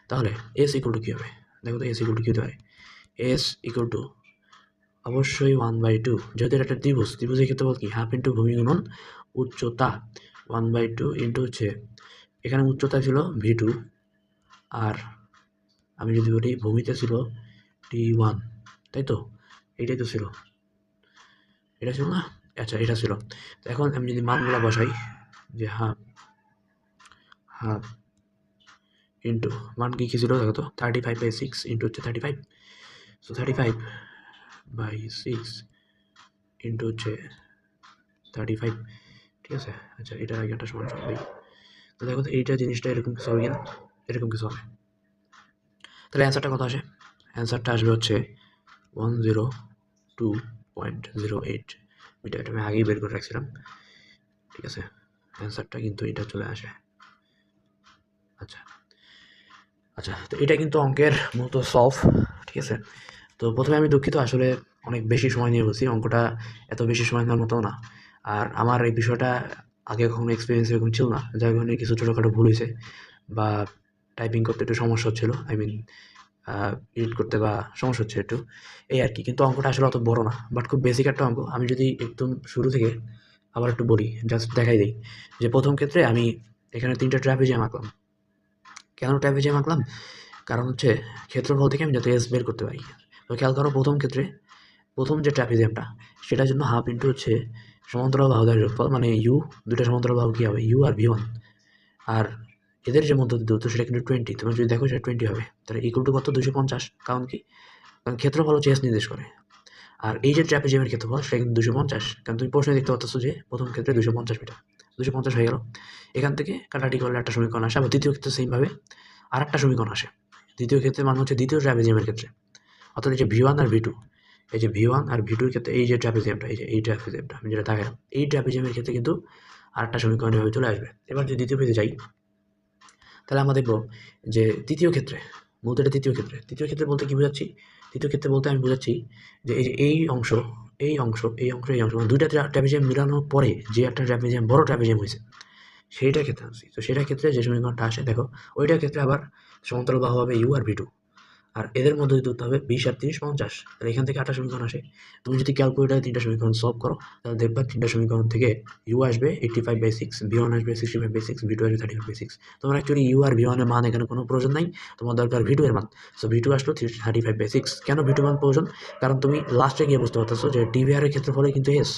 তাহলে এস ইকুয়াল টু কী হবে? দেখো তো এস ইকুয়াল টু কী হতে পারে? এস ইকুয়াল টু অবশ্যই 1/2, যেহেতু এটা একটা ত্রিভুজের ক্ষেত্রফল কি হাফ ইন্টু ভূমি গুণন উচ্চতা 1/2 ইন্টু হচ্ছে এখানে উচ্চতা ছিল v2 আর আমি যদি বলি ভূমিতে ছিল t1, তাই তো? এইটাই তো ছিল, এটা ছিল না? আচ্ছা, এটা ছিল। তো এখন আমি যদি মানগুলো বসাই যে হাফ ইন্টু মান কী ছিল দেখো তো, 35/6 ইন্টু হচ্ছে 35, সো 35/6 ইন্টু হচ্ছে 35, ঠিক আছে? আচ্ছা, এটার আগে একটা সমান ভাই। তো দেখো তো এইটা জিনিসটা এরকম কিছু হবে কিনা, এরকম কিছু হবে। তাহলে অ্যান্সারটা কত আসে? অ্যান্সারটা আসবে হচ্ছে 102.08 মিটার। এটা আমি আগেই বের করে রাখছিলাম, ঠিক আছে? অ্যান্সারটা কিন্তু এটা চলে আসে। আচ্ছা আচ্ছা, তো এটা কিন্তু অঙ্কের মূলত সলভ, ঠিক আছে? তো প্রথমে আমি দুঃখিত, আসলে অনেক বেশি সময় নিয়ে বলছি, অঙ্কটা এত বেশি সময় নেওয়ার মতো না। আর আমার এই বিষয়টা আগে কখনো এক্সপিরিয়েন্স এরকম ছিল না, যার কারণে কিছু ছোটোখাটো ভুল হয়েছে বা টাইপিং করতে একটু সমস্যা হচ্ছিলো, রিড করতে বা সমস্যা হচ্ছে একটু, এই আর কি। কিন্তু অঙ্কটা আসলে অত বড় না, বাট খুব বেসিক একটা অঙ্ক। আমি যদি একদম শুরু থেকে আবার একটু বলি, জাস্ট দেখাই দিই যে প্রথম ক্ষেত্রে আমি এখানে 3টা ট্র্যাপিজিয়াম আঁকলাম। কেন ট্র্যাপিজিয়াম আঁকলাম? কারণ হচ্ছে ক্ষেত্রফল থেকে আমি যাতে এস বের করতে পারি। তো খেয়াল করো, প্রথম ক্ষেত্রে প্রথম যে ট্র্যাপিজিয়ামটা, সেটার জন্য হাফ ইন্টু হচ্ছে সমান্তরাল বাহুদের যোগফল, মানে ইউ, দুটো সমান্তরাল বাহু কী হবে? You R v1। আর এদের যে মধ্য দূরত্ব সেটা কিন্তু 20, তোমরা যদি দেখো সেটা 20 হবে। তাহলে ইকুয়াল টু কত? 250। কারণ কি? কারণ ক্ষেত্রফল হচ্ছে এস নির্দেশ করে। আর এই যে ট্র্যাপিজিয়ামের ক্ষেত্রফল সেটা কিন্তু 250, কারণ তুমি প্রশ্নে দেখতে পাচ্ছ যে প্রথম ক্ষেত্রে 250 মিটার, 250 হয়ে গেল। এখান থেকে কাটাকাটি করলে একটা সমীকরণ আসে। আবার দ্বিতীয় ক্ষেত্রে সেমভাবে আর একটা সমীকরণ আসে। দ্বিতীয় ক্ষেত্রে মানে হচ্ছে দ্বিতীয় ট্র্যাপিজিয়ামের ক্ষেত্রে, অর্থাৎ এই যে v1 আর v2, এই যে v1 আর v2 এর ক্ষেত্রে এই যে ট্র্যাপিজিয়ামটা, এই ট্র্যাপিজিয়ামটা আমি যেটা দেখালাম, এই ট্র্যাপিজিয়ামের ক্ষেত্রে কিন্তু আরেকটা সমীকরণ এভাবে চলে আসবে। এবার যদি দ্বিতীয় পেজে যাই, তাহলে আমরা দেখব যে তৃতীয় ক্ষেত্রে, মূলত এটা তৃতীয় ক্ষেত্রে বলতে কি বোঝাচ্ছি? তৃতীয় ক্ষেত্রে বলতে আমি বোঝাচ্ছি যে এই যে এই অংশ মানে দুইটা ট্র্যাপিজিয়াম মিলানোর পরে যে একটা ট্র্যাপিজিয়াম, বড় ট্র্যাপিজিয়াম হয়েছে, সেইটার ক্ষেত্রে আনছি। তো সেটার ক্ষেত্রে যে সমীকরণটা আসে দেখো, ওইটার ক্ষেত্রে আবার সমান্তরাল বাহু হবে ইউ আর v2, আর এদের মধ্যে দূরত্ব হবে 20 আর 30 50। তাহলে এখান থেকে 8টা সমীকরণ আসে। তুমি যদি ক্যালকুলেটারে 3টা সমীকরণ সলভ করো, তাহলে দেখবা 3টা সমীকরণ থেকে ইউ আসবে 85/6, v1 আসবে 65/6, v2 আসবে 35/6। তোমার অ্যাকচুয়ালি ইউ আর v1 এর মান এখানে কোনো প্রয়োজন নাই, তোমার দরকার v2 এর মান। সো v2 আসলো 35/6। কেন v2 মান প্রয়োজন? কারণ তুমি লাস্টে গিয়ে বুঝতে পারতেছো যে টিভিআর এর ক্ষেত্রফলে কিন্তু এস,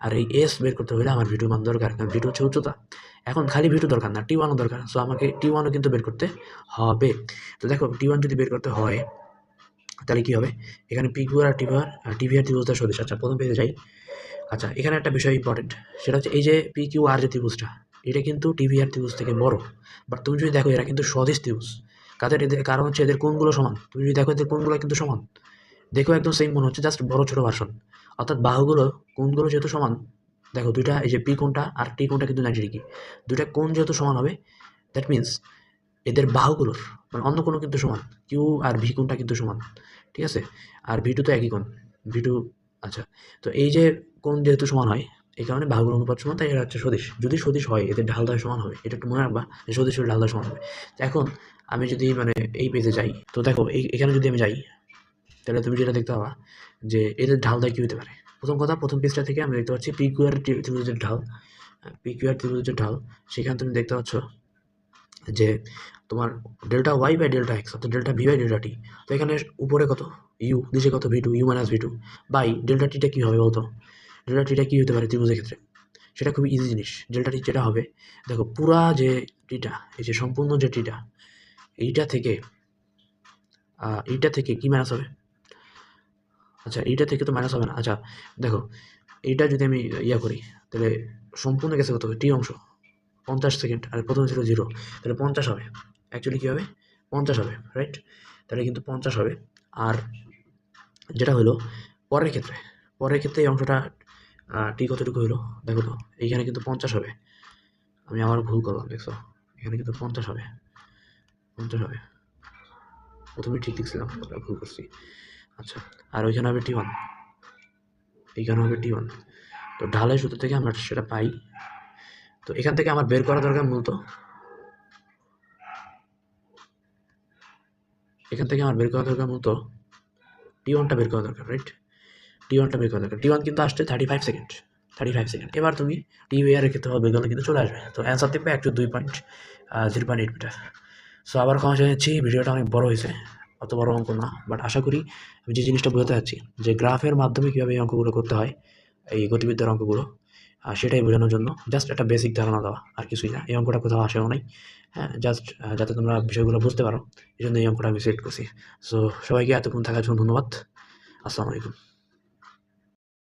আর এই এস বের করতে হলে আমার v2 মান দরকার, কারণ v2 হচ্ছে উচ্চতা। এখন খালি v2 দরকার না, t1ও দরকার। সো আমাকে t1ও কিন্তু বের করতে হবে। তো দেখো, t1 যদি বের করতে হয় তাহলে কি হবে? এখানে পি কিউ আর টিভিআর ত্রিভুজটা সদৃশ। আচ্ছা, প্রথম পেজে যাই। আচ্ছা, এখানে একটা বিষয় ইম্পর্টেন্ট, সেটা হচ্ছে এই যে পি কিউ আর যে ত্রিভুজটা, এটা কিন্তু টিভিআর ত্রিভুজ থেকে বড়। বাট তুমি যদি দেখো, এরা কিন্তু সদৃশ ত্রিভুজ। এদের কারণ হচ্ছে এদের কোণগুলো সমান। তুমি যদি দেখো এদের কোণগুলো কিন্তু সমান, দেখো একদম সেম মনে হচ্ছে, জাস্ট বড় ছোট ভার্সন। অর্থাৎ বাহুগুলো, কোণগুলো যেহেতু সমান, দেখো দুইটা, এই যে পি কোণটা আর টি কোণটা কিন্তু 90 ডিগ্রি। দুইটা কোণ যেহেতু সমান হবে, দ্যাট মিনস এদের বাহুগুলোর মানে অন্য কোনো কিন্তু সমান, কিউ আর ভি কোণটা কিন্তু সমান, ঠিক আছে? আর ভি টু তো একই কোণ, ভি টু। আচ্ছা, তো এই যে কোণ যেহেতু সমান হয়, এই কারণে বাহুগুলোর অনুপাত সমান, তাই এরা হচ্ছে সদিশ। যদি সদিশ হয়, এদের ঢালদায় সমান হবে, এটা একটু মনে রাখবা যে সদিশের ঢালদায় সমান হবে। তো এখন আমি যদি মানে এই পেজে যাই, তো দেখো এখানে যদি আমি যাই, তাহলে তুমি যেটা দেখতে পাবা যে এদের ঢালদায় কী হতে পারে। প্রথম কথা, প্রথম পেজটা থেকে আমি দেখতে পাচ্ছি পি কিউ আর ত্রিভুজের ঢাল, সেখানে তুমি দেখতে পাচ্ছ যে তোমার delta Y by delta X, অর্থাৎ delta V by delta T. তো এখানে উপরে কত ইউ, নিচে কত V two, U minus V two by delta theta কী হবে বলতো? ডেল্টা টিটা কী হতে পারে ত্রিভুজের ক্ষেত্রে? সেটা খুবই ইজি জিনিস। ডেল্টা টি যেটা হবে, দেখো পুরা যে টিটা, এই যে সম্পূর্ণ যে টিটা, এইটা থেকে কি মাইনাস হবে? আচ্ছা, এইটা থেকে তো মাইনাস হবে না। আচ্ছা দেখো, এইটা যদি আমি করি, তাহলে সম্পূর্ণ গেছে কত? টি অংশ 50 সেকেন্ড, আর প্রথমে ছিল 0, তাহলে 50 হবে। অ্যাকচুয়ালি কী হবে? 50 হবে, রাইট? তাহলে কিন্তু 50 হবে। আর যেটা হলো পরের ক্ষেত্রে এই অংশটা টি কতটুকু হলো দেখো তো, এইখানে কিন্তু 50 হবে। আমি আবার ভুল করলাম, দেখছো? এখানে কিন্তু 50 হবে, 50 হবে। প্রথমে ঠিক লিখছিলাম, ভুল করছি। আচ্ছা, আর ওইখানে হবে T1, এইখানে হবে T1। তো ঢালের সূত্র থেকে আমরা সেটা পাই। তো এখান থেকে আমার বের করা দরকার মূলত, T1টা বের করা দরকার, রাইট? T1টা বের করা দরকার। T1 কিন্তু আসছে 35 সেকেন্ড, 35 সেকেন্ড। এবার তুমি TVR এর ক্ষেত্রে বের করলে কিন্তু চলে আসবে। তো অ্যান্সার দেখবে 102.0.8 মিটার। সো আবার ক্ষমা চাচ্ছি, ভিডিওটা অনেক বড় হয়েছে, অত বড় অঙ্ক না, বাট আশা করি আমি যে জিনিসটা বোঝাতে চাচ্ছি যে গ্রাফের মাধ্যমে কীভাবে এই অঙ্কগুলো করতে হয়, এই গতিবিদ্যার অঙ্কগুলো, সেটাই বোঝানোর জন্য জাস্ট একটা বেসিক ধারণা দেওয়া, আর কিছুই না। এই অঙ্কটা কোথাও আসেও নাই, হ্যাঁ, জাস্ট যাতে তোমরা বিষয়গুলো বুঝতে পারো, এই জন্য এই অঙ্কটা আমি সেট করছি। সো সবাইকে এতক্ষণ থাকার জন্য ধন্যবাদ। আসসালামু আলাইকুম।